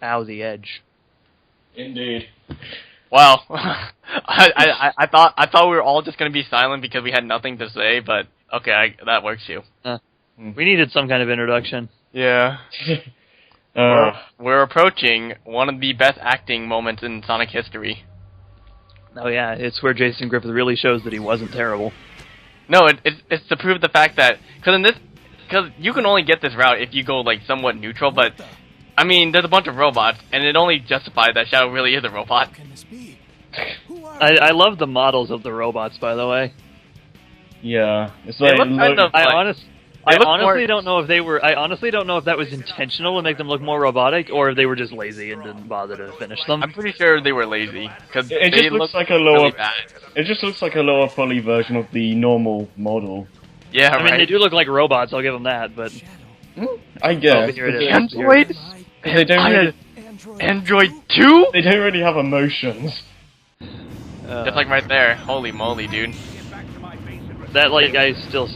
Pow the Edge. Indeed. Wow. I thought we were all just gonna be silent because we had nothing to say, but okay, that works too. We needed some kind of introduction. Yeah. We're approaching one of the best acting moments in Sonic history. Oh yeah, it's where Jason Griffith really shows that he wasn't terrible. No, it's to prove the fact that because you can only get this route if you go like somewhat neutral, but I mean there's a bunch of robots, and it only justifies that Shadow really is a robot. I love the models of the robots, by the way. Yeah, it's like I honestly don't know if they were. I honestly don't know if that was intentional to make them look more robotic, or if they were just lazy and didn't bother to finish them. I'm pretty sure they were lazy because it they just looks like a really lower. bad. It just looks like a lower poly version of the normal model. Yeah, I mean, they do look like robots. I'll give them that, but I guess. here it is. Android? They don't really, Android 2? they don't really have emotions. Just like right there. Holy moly, dude. That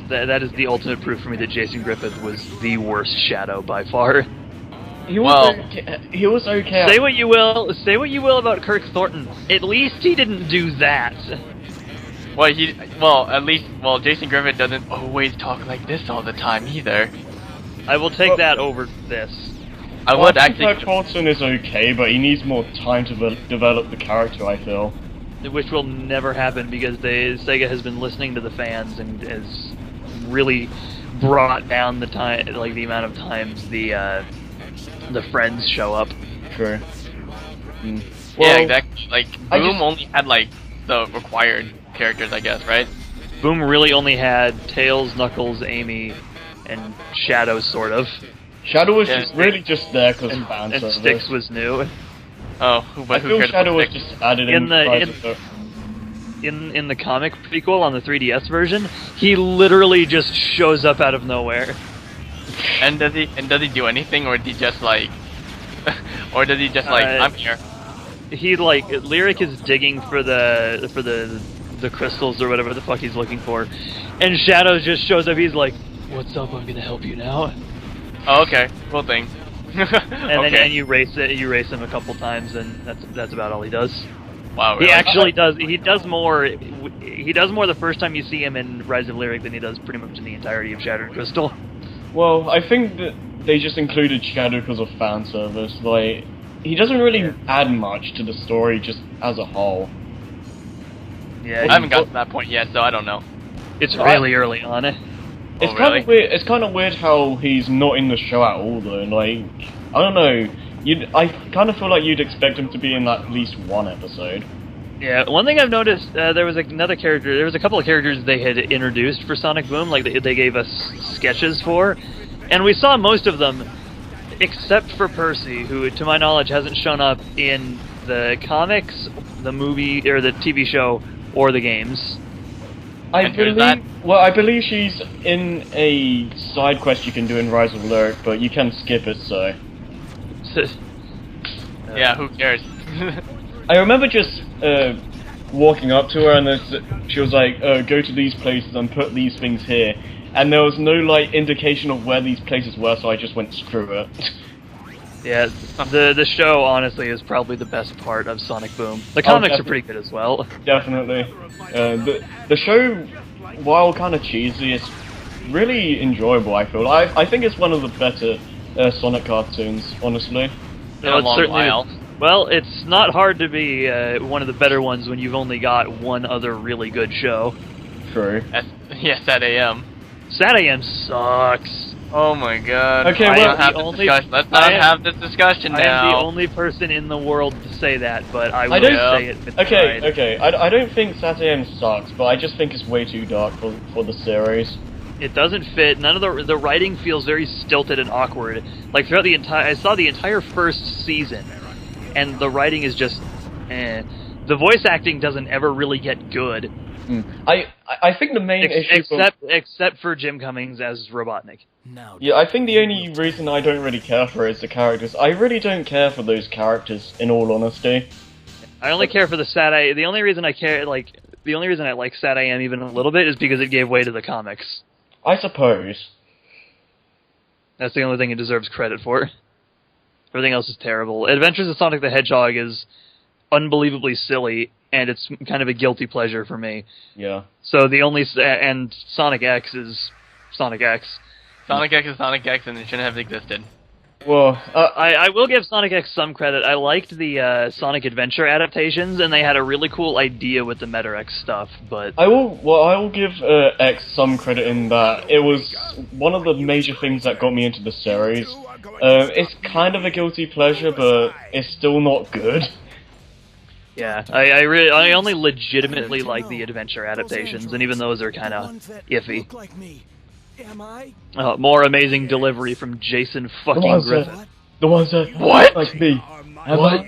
that is the ultimate proof for me that Jason Griffith was the worst Shadow by far. He was okay. Say what you will about Kirk Thornton. At least he didn't do that. Well, Jason Griffith doesn't always talk like this all the time either. I will take that over this. I think actually. Kirk Thornton is okay, but he needs more time to develop the character, I feel. Which will never happen because Sega has been listening to the fans and has really brought down the time, like the amount of times the friends show up. True. Well, yeah, exactly. Like Boom only had like the required characters, I guess, right? Boom really only had Tails, Knuckles, Amy, and Shadow, sort of. Shadow was really just there because fan service. And Styx was new. Oh, but I feel Shadow was just added in the comic prequel on the 3DS version. He literally just shows up out of nowhere. And does he do anything, or does he just like, I'm here? He Lyric is digging for the crystals or whatever the fuck he's looking for, and Shadow just shows up. He's like, "What's up? I'm gonna help you now." Oh, okay, cool thing. And you race him a couple times, and that's about all he does. Wow, really? He actually does. He does more the first time you see him in Rise of Lyric than he does pretty much in the entirety of Shattered Crystal. Well, I think that they just included Shadow because of fan service. Like, he doesn't really add much to the story just as a whole. Yeah, I haven't got to that point yet, so I don't know. It's really early on. It's kind of weird. It's kind of weird how he's not in the show at all, though. Like, I don't know. I kind of feel like you'd expect him to be in at least one episode. Yeah, one thing I've noticed, there was another character. There was a couple of characters they had introduced for Sonic Boom, like they gave us sketches for, and we saw most of them, except for Percy, who, to my knowledge, hasn't shown up in the comics, the movie or the TV show, or the games. I believe she's in a side quest you can do in Rise of Lyric, but you can skip it, so... Yeah, who cares? I remember just walking up to her, and she was like, go to these places and put these things here. And there was no, like, indication of where these places were, so I just went, screw it. Yeah, the show, honestly, is probably the best part of Sonic Boom. The comics are pretty good as well. Definitely. The show, while kind of cheesy, is really enjoyable, I feel. I think it's one of the better Sonic cartoons, honestly. In a long while. Well, it's not hard to be one of the better ones when you've only got one other really good show. True. Yes, at AM. Sat AM sucks. Oh my god. Okay, let's not have this discussion now. I am the only person in the world to say that, but I will say it with pride. Okay. I don't think Sat AM sucks, but I just think it's way too dark for the series. It doesn't fit. None of the writing feels very stilted and awkward. Like throughout the I saw the entire first season, and the writing is just, The voice acting doesn't ever really get good. I think the main issue... Except for Jim Cummings as Robotnik. Yeah, I think the only reason I don't really care for it is the characters. I really don't care for those characters, in all honesty. I only care for the Sat-AM. The only reason I like Sat-AM even a little bit is because it gave way to the comics. I suppose. That's the only thing it deserves credit for. Everything else is terrible. Adventures of Sonic the Hedgehog is unbelievably silly, and it's kind of a guilty pleasure for me. Yeah. So and Sonic X is Sonic X. Sonic X is Sonic X, and it shouldn't have existed. Well, I will give Sonic X some credit. I liked the Sonic Adventure adaptations, and they had a really cool idea with the Meta X stuff. But I will give X some credit in that it was one of the major things that got me into the series. It's kind of a guilty pleasure, but it's still not good. yeah, I only legitimately like the adventure adaptations, and even those are kind of iffy. More amazing delivery from Jason fucking Griffin. The ones that What? like me. What?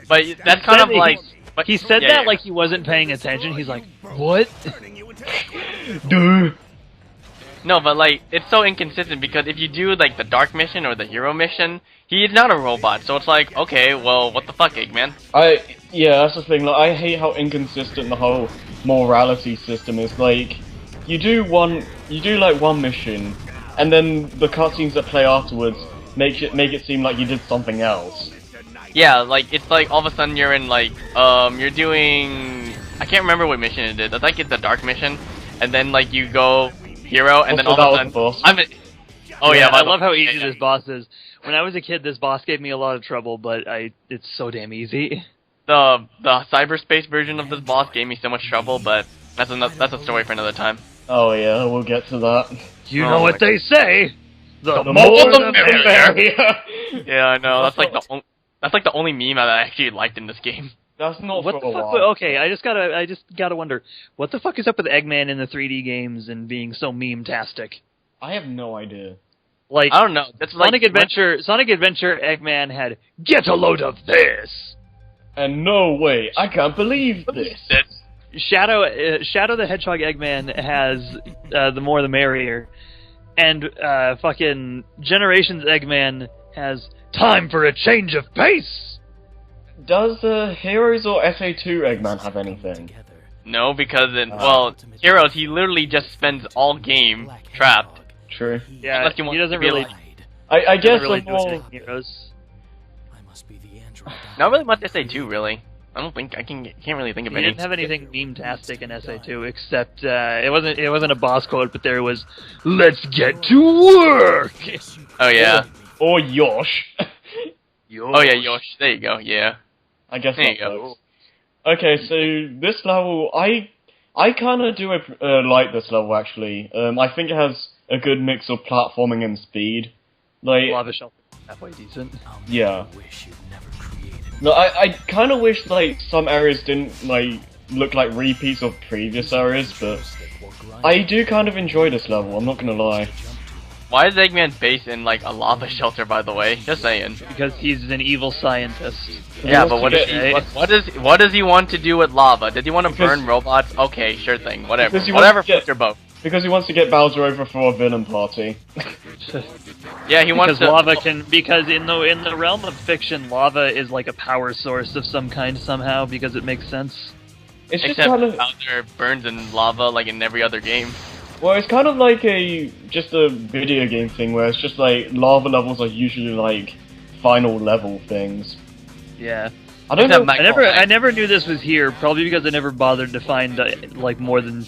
But that's kind of like... But, He said yeah, that yeah. like he wasn't paying attention. He's like, what? Dude. No, but like, it's so inconsistent because if you do like the Dark Mission or the Hero Mission, he is not a robot, so it's like, okay, well, what the fuck, Eggman? Yeah, that's the thing. Like, I hate how inconsistent the whole morality system is. Like, you do like one mission, and then the cutscenes that play afterwards make it seem like you did something else. Yeah, like, it's like all of a sudden you're in like, you're doing... I can't remember what mission it is. I think it's the Dark Mission, and then like you go Hero, and then all of a sudden... Boss. Oh yeah, I love how easy this boss is. When I was a kid, this boss gave me a lot of trouble, but it's so damn easy. The cyberspace version of this boss gave me so much trouble, but that's a story for another time. Oh yeah, we'll get to that. You know what they say? The more more the the merrier. Yeah, I know. That's like the only meme that I actually liked in this game. That's not What for the a fuck? while. Okay, I just gotta wonder, what the fuck is up with Eggman in the 3D games and being so meme-tastic? I have no idea. Like, I don't know. That's Sonic like Adventure, Eggman had "Get a load of this." And no way, I can't believe this. Shadow the Hedgehog Eggman has the more the merrier, and fucking Generations Eggman has time for a change of pace. Does Heroes or SA2 Eggman have anything? No, because Heroes, he literally just spends all game trapped. True. Yeah, Unless you want he doesn't to be really. like- I guess Doesn't really I'm do more... anything heroes. Not really much SA2, really. I don't think can't really think of He any. didn't have anything meme-tastic in SA2 except it wasn't a boss quote, but there was "Let's get to work." Oh yeah. Or Yosh. Oh yeah, Yosh. There you go. Yeah. I guess There that you go. works. Okay, so this level, I kind of do like this level actually. I think it has a good mix of platforming and speed. Like, Lava shelter halfway decent. yeah. No, I kind of wish like some areas didn't like look like repeats of previous areas, but I do kind of enjoy this level. I'm not gonna lie. Why is Eggman based in like a lava shelter? By the way, just saying. Because he's an evil scientist. Yeah, wants but to what does get- he what does he want to do with lava? Does he want to Because- burn robots? Okay, sure thing. Whatever. Because he wants Whatever to get- floats your boat. Because he wants to get Bowser over for a villain party. Yeah, he wants Because to. lava can. Because in the realm of fiction, lava is like a power source of some kind somehow. Because it makes sense. It's just Except kind of Bowser burns in lava like in every other game. well, it's kind of like just a video game thing where it's just like lava levels are usually like final level things. Yeah. I don't Except know. I never knew this was here. Probably because I never bothered to find like more than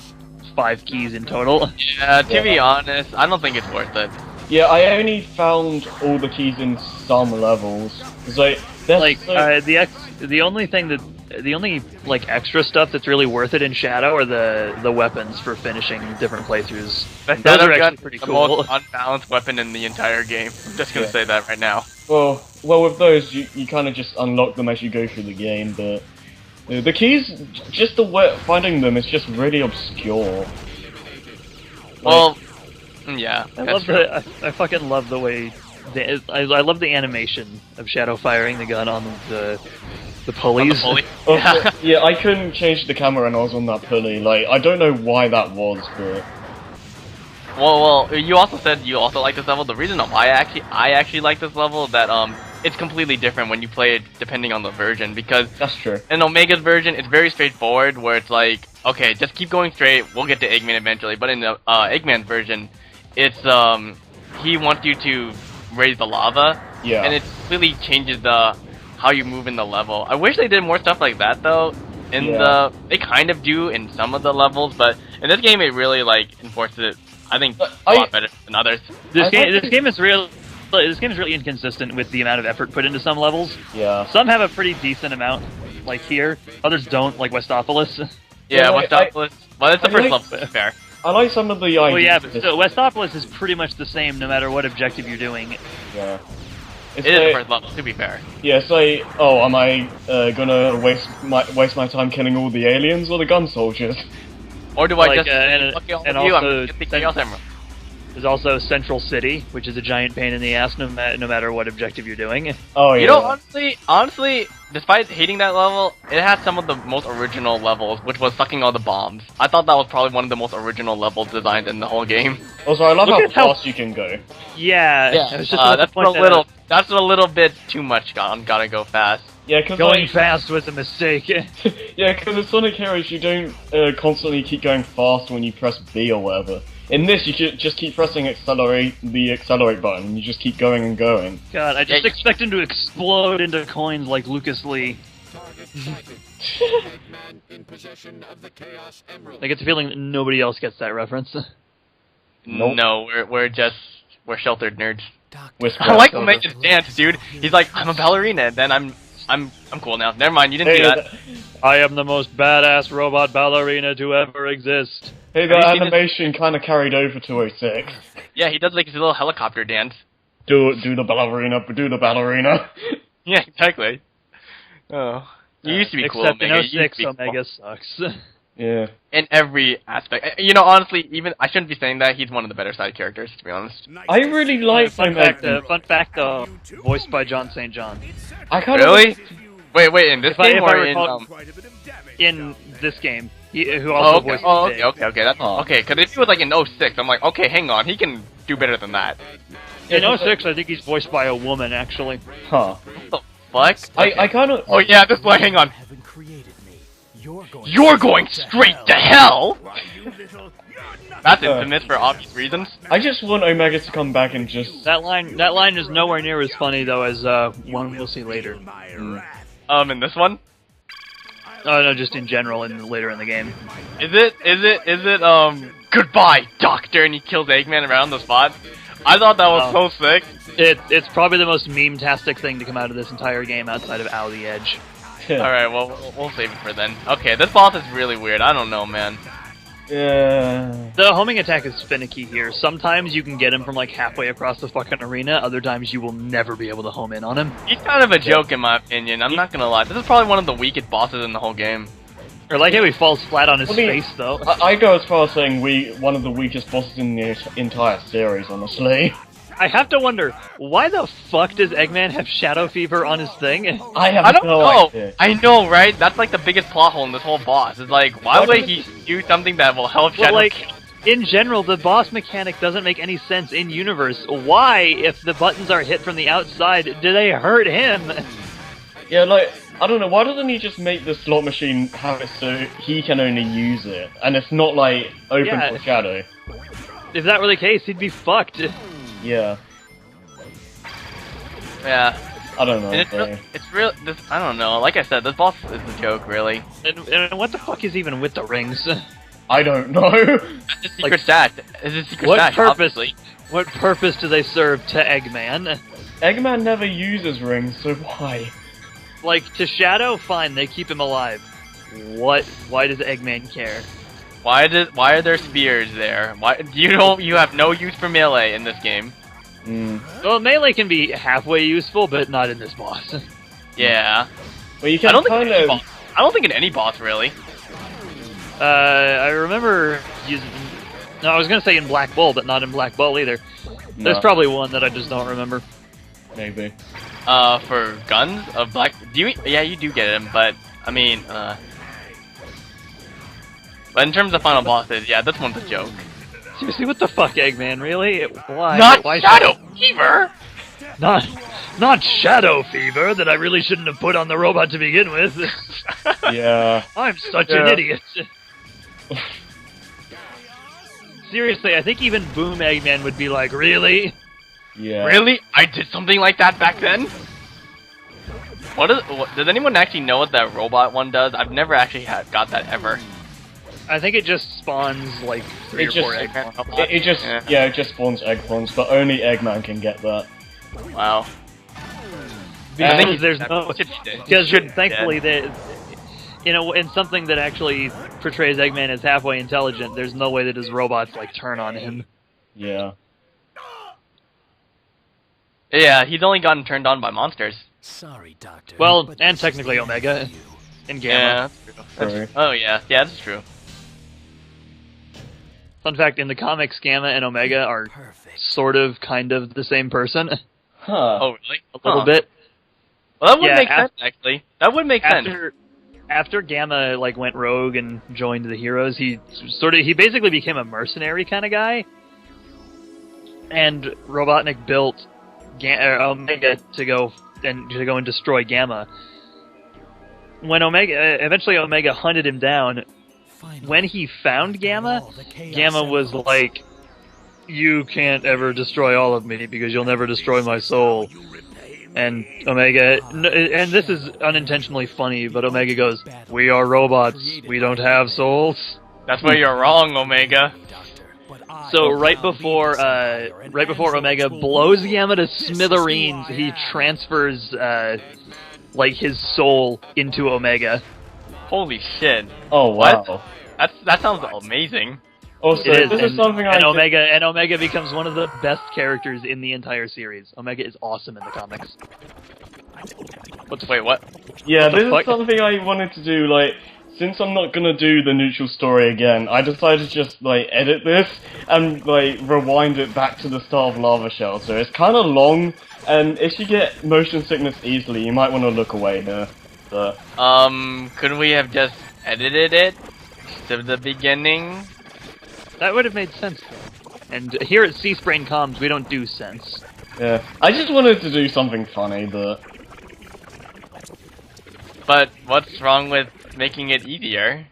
5 keys in total. Yeah, to be honest, I don't think it's worth it. Yeah, I only found all the keys in some levels. It's like there's Like so- the only like extra stuff that's really worth it in Shadow are the weapons for finishing different playthroughs. That Those are gun actually is pretty the cool. most unbalanced weapon in the entire game. I'm just gonna Yeah. say that right now. well, with those you kind of just unlock them as you go through the game, but the keys, just finding them is just really obscure. Well, yeah, I that's love true. I fucking love the way I love the animation of Shadow firing the gun on the On the pulleys. pulley. Oh, Yeah. yeah, I couldn't change the camera when I was on that pulley. Like, I don't know why that was, but Well, you also said you also like this level. The reason why I actually like this level is that it's completely different when you play it depending on the version, because that's true. in Omega's version it's very straightforward where it's like, okay, just keep going straight, we'll get to Eggman eventually. But in the Eggman's version, it's he wants you to raise the lava. Yeah. And it really changes the how you move in the level. I wish they did more stuff like that though. They kind of do in some of the levels, but in this game it really like enforces it. I think a lot better than others. This game is really inconsistent with the amount of effort put into some levels. Yeah. Some have a pretty decent amount, like here. Others don't, like Westopolis. Yeah, like, Westopolis. Well, it's the first level, fair. I like some of the ideas. Well, yeah, but still, Westopolis is pretty much the same no matter what objective you're doing. Yeah. It is the first level, to be fair. Yeah, it's like, oh, am I gonna waste my time killing all the aliens or the gun soldiers? Or do I Like, just and you? also, I'm get the Chaos Emerald. There's also Central City, which is a giant pain in the ass no matter what objective you're doing. Oh yeah. You know, honestly, despite hating that level, it had some of the most original levels, which was sucking all the bombs. I thought that was probably one of the most original levels designed in the whole game. Also, I love Look how at fast you can go. Yeah, I was just that's a little bit too much. Gotta go fast. Yeah, because going fast was a mistake. Yeah, because in Sonic Heroes you don't constantly keep going fast when you press B or whatever. In this, you just keep pressing the accelerate button, and you just keep going and going. God, I just expect him to explode into coins like Lucas Lee. I get the feeling that nobody else gets that reference. Nope. No, we're sheltered nerds. Whisper. I like Omega's dance, dude. He's like, I'm a ballerina, and then I'm cool now. Never mind, you didn't do that. I am the most badass robot ballerina to ever exist. Hey, that animation kind of carried over to 06. Yeah, he does like his little helicopter dance. Do the ballerina, do the ballerina. Yeah, exactly. Oh, you used to be cool, Except Omega. in 06, Omega sucks. Yeah. In every aspect. You know, honestly, even I shouldn't be saying that. He's one of the better side characters, to be honest. I really like fun fact, voiced by John St. John. I kind Really? Wait, in this game or in this game? Who also voiced okay. That's okay. Because if he was like in 06, I'm like, okay, hang on, he can do better than that. In 06, I think he's voiced by a woman, actually. Huh. What the fuck? I kind of. Oh yeah, this one. Hang on. You're going straight to hell. That's infamous for obvious reasons. I just want Omega to come back and just. That line is nowhere near as funny though as one we'll see later. In this one. Oh no, just in general, later in the game. Is it goodbye, Doctor, and he kills Eggman around the spot? I thought that was so sick. It's probably the most meme-tastic thing to come out of this entire game outside of Ow the Edge. Alright, well, we'll save it for then. Okay, this boss is really weird. I don't know, man. Yeah. The homing attack is finicky here. Sometimes you can get him from like halfway across the fucking arena, other times you will never be able to home in on him. He's kind of a joke in my opinion, I'm not gonna lie. This is probably one of the weakest bosses in the whole game. Or like how he falls flat on his face, though. I go as far as saying one of the weakest bosses in the entire series, honestly. I have to wonder, why the fuck does Eggman have Shadow Fever on his thing? I don't know. Idea. I know, right? That's like the biggest plot hole in this whole boss. It's like, why would he do something that will help Shadow? Well, like, in general, the boss mechanic doesn't make any sense in universe. Why, if the buttons are hit from the outside, do they hurt him? Yeah, like, I don't know, why doesn't he just make the slot machine have it so he can only use it, and it's not, like, open for Shadow? If that were the case, he'd be fucked. Yeah. Yeah. I don't know. And it's real. I don't know. Like I said, this boss is a joke, really. And what the fuck is even with the rings? I don't know. That's a secret stash. It's a secret stash, obviously. What purpose do they serve to Eggman? Eggman never uses rings, so why? Like, to Shadow, fine, they keep him alive. Why does Eggman care? Why are there spears there? You have no use for melee in this game. Well, melee can be halfway useful, but not in this boss. Yeah. Well, you can I don't think in any boss really. I remember using. No, I was gonna say in Black Bull, but not in Black Bull either. No. There's probably one that I just don't remember. Maybe. For guns of Black. Yeah, you do get them, but I mean, But in terms of final bosses, yeah, this one's a joke. Seriously, what the fuck, Eggman? Really? Why? Why Shadow Fever? Not Shadow Fever that I really shouldn't have put on the robot to begin with. Yeah. I'm such an idiot. Seriously, I think even Boom Eggman would be like, really? Yeah. Really? I did something like that back then? Does anyone actually know what that robot one does? I've never actually got that ever. I think it just spawns like 3 or 4 Eggman. It just spawns Eggplants, but only Eggman can get that. Wow. Because there's no... Because thankfully, in something that actually portrays Eggman as halfway intelligent, there's no way that his robots, like, turn on him. Yeah. Yeah, he's only gotten turned on by monsters. Sorry, Doctor. Well, and technically Omega. And Gamma. Yeah, that's true. Oh, yeah. Yeah, that's true. Fun fact, in the comics, Gamma and Omega are sort of, kind of the same person. Huh. Oh, really? A little bit. Well, that would make sense, actually. That would make sense. After Gamma, like, went rogue and joined the heroes, he basically became a mercenary kind of guy. And Robotnik built Omega to go and destroy Gamma. When eventually Omega hunted him down, when he found Gamma, Gamma was like, "You can't ever destroy all of me because you'll never destroy my soul." And Omega, and this is unintentionally funny, but Omega goes, "We are robots. We don't have souls." That's where you're wrong, Omega. So right before Omega blows Gamma to smithereens, he transfers like his soul into Omega. Holy shit! Oh wow! That sounds amazing. Also, this is something Omega becomes one of the best characters in the entire series. Omega is awesome in the comics. Wait, what? Yeah, this is something I wanted to do. Like, since I'm not gonna do the neutral story again, I decided to just like edit this and like rewind it back to the start of Lava Shelter. It's kind of long, and if you get motion sickness easily, you might want to look away here. But couldn't we have just edited it to the beginning? That would have made sense, though. And here at C-Sprain Comms, we don't do sense. Yeah, I just wanted to do something funny, but... But what's wrong with making it easier?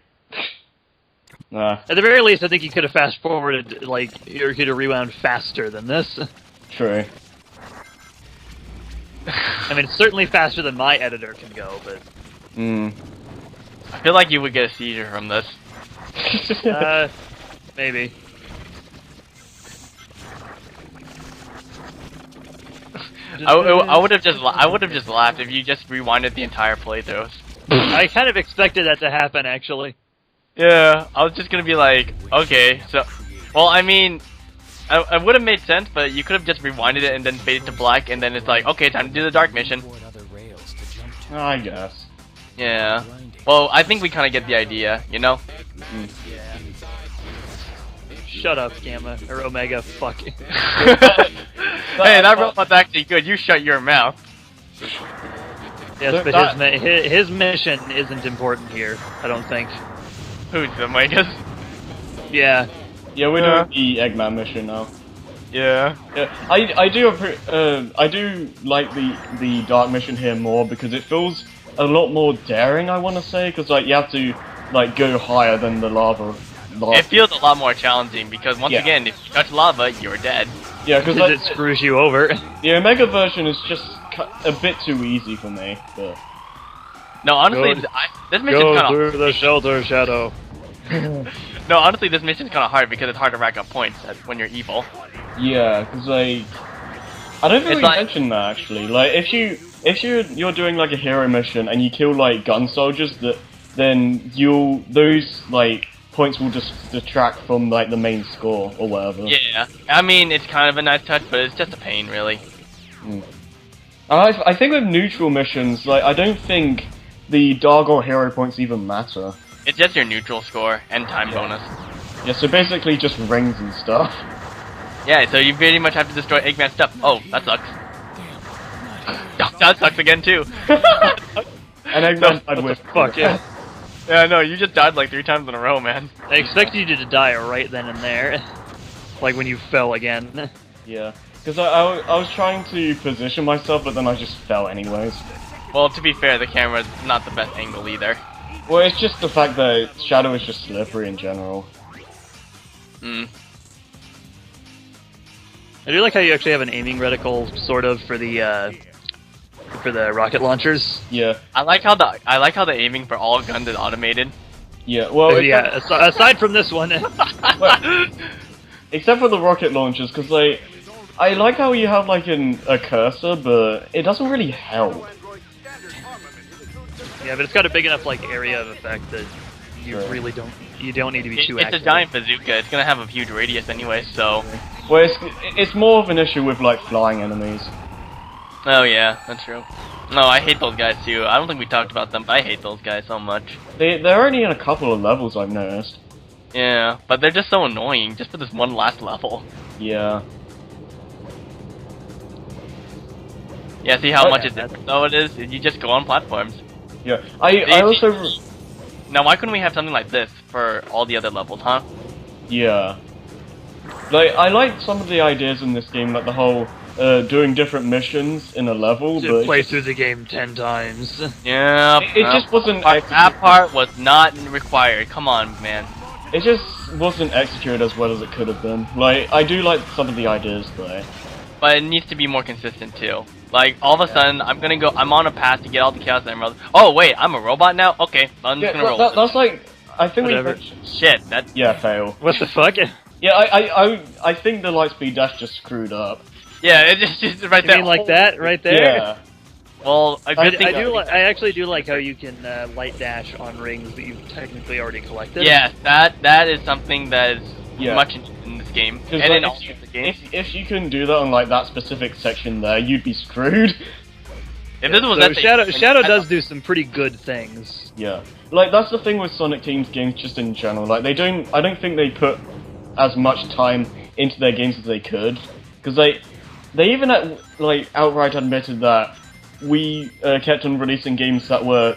Nah. At the very least, I think you could have fast-forwarded, like, or could have rewound faster than this. True. I mean, it's certainly faster than my editor can go, but... I feel like you would get a seizure from this. Maybe. I would have just laughed if you just rewinded the entire playthrough. I kind of expected that to happen, actually. Yeah, I was just gonna be like, okay, so, well, I mean, I would have made sense, but you could have just rewinded it and then faded to black, and then it's like, okay, time to do the dark mission. I guess. Yeah. Well, I think we kind of get the idea, you know? Yeah. Shut up, Gamma, or Omega, fuck. Hey, that robot's actually good, you shut your mouth. Yes, but his mission isn't important here, I don't think. Who's the Omegas? Yeah. Yeah, we're doing the Eggman mission now. Yeah. I do like the dark mission here more because it feels a lot more daring, I want to say, because like you have to like go higher than the lava. It feels a lot more challenging because once again, if you touch lava, you're dead. Yeah, because it screws you over. The Omega version is just a bit too easy for me. But no, honestly, this mission's kind of through the shelter shadow. No, honestly, this mission's kind of hard because it's hard to rack up points when you're evil. Yeah, because like I don't think we mentioned that actually. Like if you're doing like a hero mission and you kill like gun soldiers, then those like points will just detract from like the main score or whatever. Yeah, I mean it's kind of a nice touch, but it's just a pain, really. I think with neutral missions, like I don't think the dark or hero points even matter. It's just your neutral score and time bonus. Yeah, so basically just rings and stuff. Yeah, so you pretty much have to destroy Eggman stuff. Oh, that sucks. That sucks again too. And Eggman died with fuck yeah. Yeah, no, you just died like 3 times in a row, man. I expected you to die right then and there. Like when you fell again. Yeah, because I was trying to position myself, but then I just fell anyways. Well, to be fair, the camera's not the best angle either. Well, it's just the fact that Shadow is just slippery in general. I do like how you actually have an aiming reticle, sort of, for the rocket launchers. Yeah. I like how the aiming for all guns is automated. Yeah. Well, Yeah. Aside from this one, well, except for the rocket launchers, because like, I like how you have like a cursor, but it doesn't really help. yeah, but it's got a big enough like area of effect that you Sure. really don't need to be too It's accurate. a giant bazooka. It's gonna have a huge radius anyway. So. Well, it's more of an issue with like flying enemies. Oh yeah, that's true. No, I hate those guys too. I don't think we talked about them, but I hate those guys so much. They're only in a couple of levels, I've noticed. Yeah, but they're just so annoying, just for this one last level. Yeah. Yeah, see how Oh, much yeah, it is? You just go on platforms. Yeah. I also. Now, why couldn't we have something like this for all the other levels, huh? Yeah. Like, I like some of the ideas in this game, like the whole doing different missions in a level, To but play through the game 10 times. Yeah. it just wasn't That part was not required. Come on, man. it just wasn't executed as well as it could have been. Like, I do like some of the ideas though. But it needs to be more consistent too. Like all of a sudden, I'm on a path to get all the Chaos Emeralds. Oh wait, I'm a robot now. Okay, I'm just Yeah, gonna roll. that's like I think Whatever. Shit, that. yeah, fail. What the fuck? Yeah, I think the Lightspeed dash just screwed up. Yeah, it's just right You there. mean like that right there? Yeah. Well, a good thing. I actually do like how you can light dash on rings that you've technically already collected. Yes, that is something that is Yeah. much in this game, 'Cause, and like, in all of the games. if you can do that on like that specific section there, you'd be screwed. If this was So that Shadow does do some pretty good things. Yeah, like that's the thing with Sonic Team's games just in general. Like I don't think they put as much time into their games as they could, because they even outright admitted that we kept on releasing games that were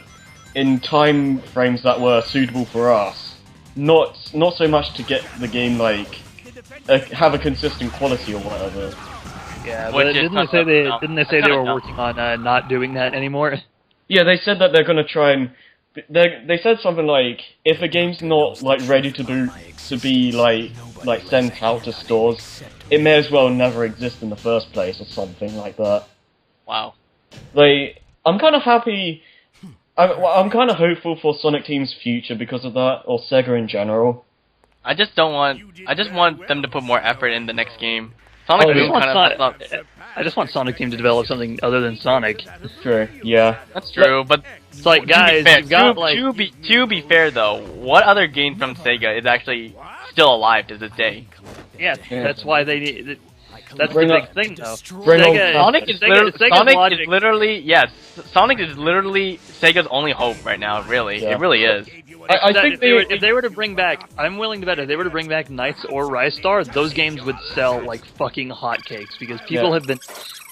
in time frames that were suitable for us, not so much to get the game like have a consistent quality or whatever. Yeah, Which but is didn't they say they were working on not doing that anymore? Yeah, they said that they're gonna try and. They said something like, if a game's not like ready to be like sent out to stores, it may as well never exist in the first place or something like that. Wow. I'm kind of happy. I'm kind of hopeful for Sonic Team's future because of that, or Sega in general. I just want them to put more effort in the next game. Sonic Oh, Boom kind of. I just want Sonic Team to develop something other than Sonic. Sure, yeah. That's true, but It's like, guys, you've got like... to be fair though, what other game from Sega is actually still alive to this day? Yeah, that's why they need... That's Bring the up- big thing, though. Bring on- Sonic is Sega's logic- literally yes. Sonic is literally Sega's only hope right now. Really, Yeah. it really is. I think if they were to bring back, I'm willing to bet if they were to bring back Knights or Rise Star, those games would sell like fucking hotcakes because people have been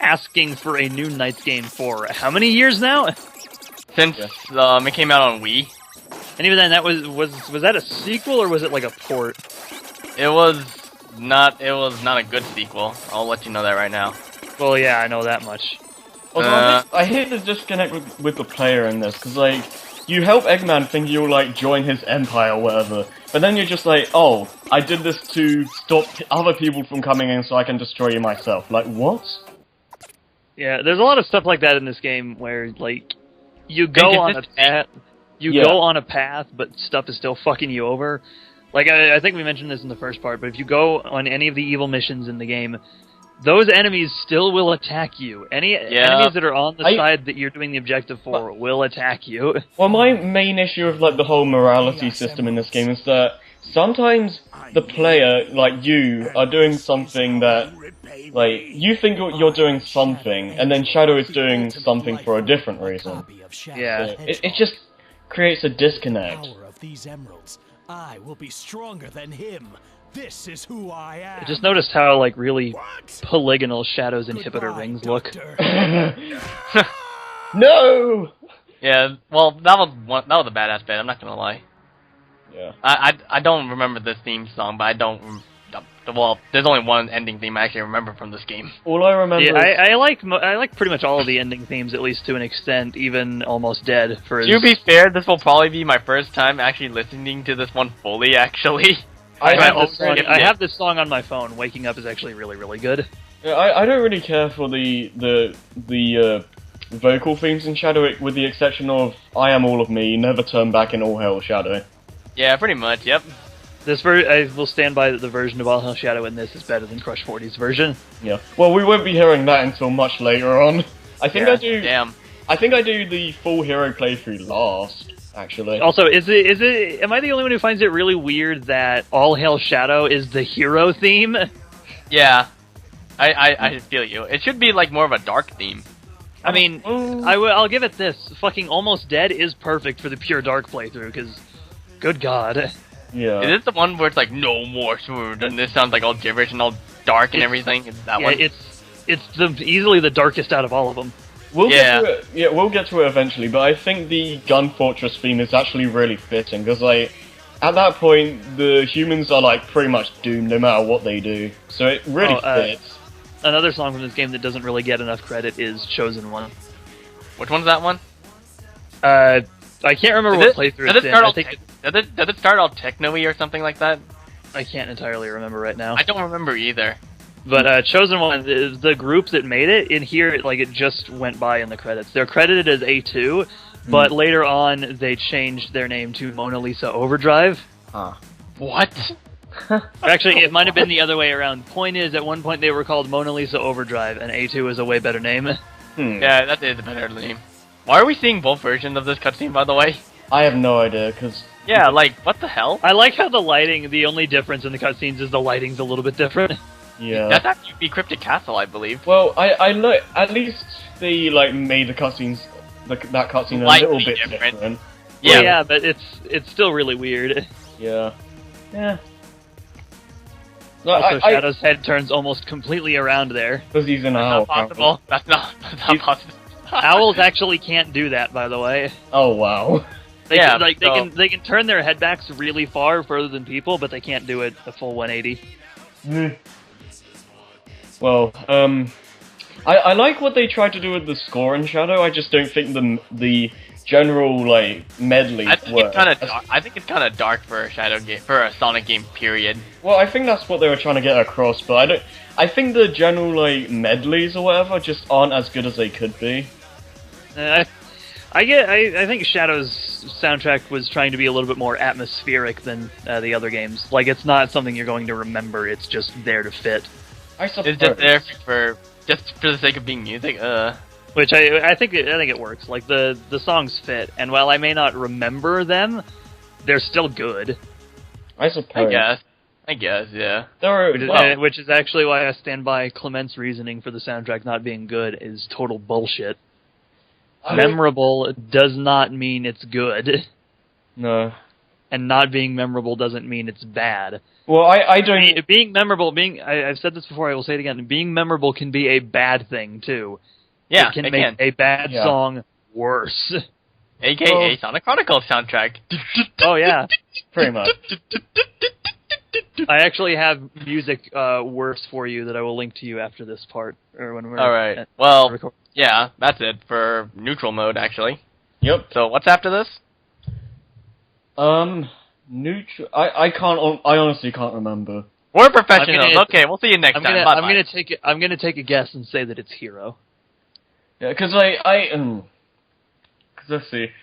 asking for a new Knights game for how many years now? Since it came out on Wii, And even then, that was that a sequel or was it like a port? it was not a good sequel. I'll let you know that right now. Well, yeah, I know that much. Also, I hate the disconnect with the player in this, because, like, you help Eggman think you'll, like, join his empire or whatever, but then you're just like, oh, I did this to stop other people from coming in so I can destroy you myself. Like, what? Yeah, there's a lot of stuff like that in this game where, like, you go on a path, go on a path, but stuff is still fucking you over. Like, I think we mentioned this in the first part, but if you go on any of the evil missions in the game, those enemies still will attack you. Any enemies that are on the side that you're doing the objective for will attack you. Well, my main issue of, like, the whole morality system in this game is that sometimes the player, like you, are doing something that, like, you think you're doing something, and then Shadow is doing something for a different reason. Yeah. It just creates a disconnect. I will be stronger than him. This is who I am. I just noticed how, like, really polygonal Shadow's inhibitor rings look. No! Yeah, well, that was a badass bit. I'm not gonna lie. Yeah. I don't remember this theme song, but I don't. Well, there's only one ending theme I actually remember from this game. All I remember Yeah, is... I like pretty much all of the ending themes, at least to an extent, even Almost Dead. For To be fair, this will probably be my first time actually listening to this one fully, actually. I have have this song on my phone. Waking Up is actually really, really good. Yeah, I don't really care for the vocal themes in Shadow, with the exception of "I Am All of Me," "Never Turn Back," and "All Hail Shadow." Yeah, pretty much. Yep. I will stand by that the version of All Hell Shadow in this is better than Crush 40's version. Yeah. Well, we won't be hearing that until much later on. I think Yeah, I do. Damn. I think I do the full hero playthrough last, actually. Also, am I the only one who finds it really weird that All Hail Shadow is the hero theme? Yeah. I feel you. It should be like more of a dark theme. I mean, I'll give it this. Fucking Almost Dead is perfect for the pure dark playthrough, because, good god. Yeah. Is it the one where it's like no more sword and this sounds like all gibberish and all dark and everything? It's that one. It's easily the darkest out of all of them. We'll get to it. Yeah, we'll get to it eventually. But I think the Gun Fortress theme is actually really fitting because, like, at that point, the humans are like pretty much doomed no matter what they do. So it really fits. Another song from this game that doesn't really get enough credit is Chosen One. Which one's that one? I can't remember what playthrough it's in. Does it start all techno-y or something like that? I can't entirely remember right now. I don't remember either. But Chosen One is the group that made it. In here, like, it just went by in the credits. They're credited as A2, but later on they changed their name to Mona Lisa Overdrive. Huh. What? Actually, it might have been the other way around. Point is, at one point they were called Mona Lisa Overdrive, and A2 is a way better name. Yeah, that is a better name. Why are we seeing both versions of this cutscene, by the way? I have no idea, because... Yeah, like, what the hell? I like how the lighting, the only difference in the cutscenes is the lighting's a little bit different. Yeah. That's actually Cryptic Castle, I believe. Well, I look. At least they like made the cutscenes, that cutscene a little bit different. Yeah, well, yeah, but it's still really weird. Yeah. Yeah. No, Also, Shadow's head turns almost completely around there. Because he's an owl. Not possible. That's not possible. Owls actually can't do that, by the way. Oh wow. They Yeah, they can turn their head backs really far, further than people, but they can't do it a full 180. Well, I like what they tried to do with the score in Shadow. I just don't think the general like medley work. I think it's kind of dark for a Shadow game, for a Sonic game. Period. Well, I think that's what they were trying to get across, but I don't. I think the general like medleys or whatever just aren't as good as they could be. I think Shadow's soundtrack was trying to be a little bit more atmospheric than the other games. Like, it's not something you're going to remember. It's just there to fit. I suppose. It's just there for the sake of being music. Which I think it works. Like, the songs fit, and while I may not remember them, they're still good. I suppose. I guess, yeah. Which is actually why I stand by Clement's reasoning for the soundtrack not being good is total bullshit. Memorable does not mean it's good. No. And not being memorable doesn't mean it's bad. Well, I don't... Being memorable, I've said this before, I will say it again, being memorable can be a bad thing, too. Yeah, it can make a bad song worse. AKA Sonic Chronicles soundtrack. Oh, yeah. Pretty much. I actually have music worse for you that I will link to you after this part. Or when we're Alright, well, yeah, that's it for neutral mode, actually. Yep. So, what's after this? Neutral... I honestly can't remember. We're professionals. Okay, we'll see you next time. Bye-bye. I'm gonna take a guess and say that it's Hero. Yeah, because let's see.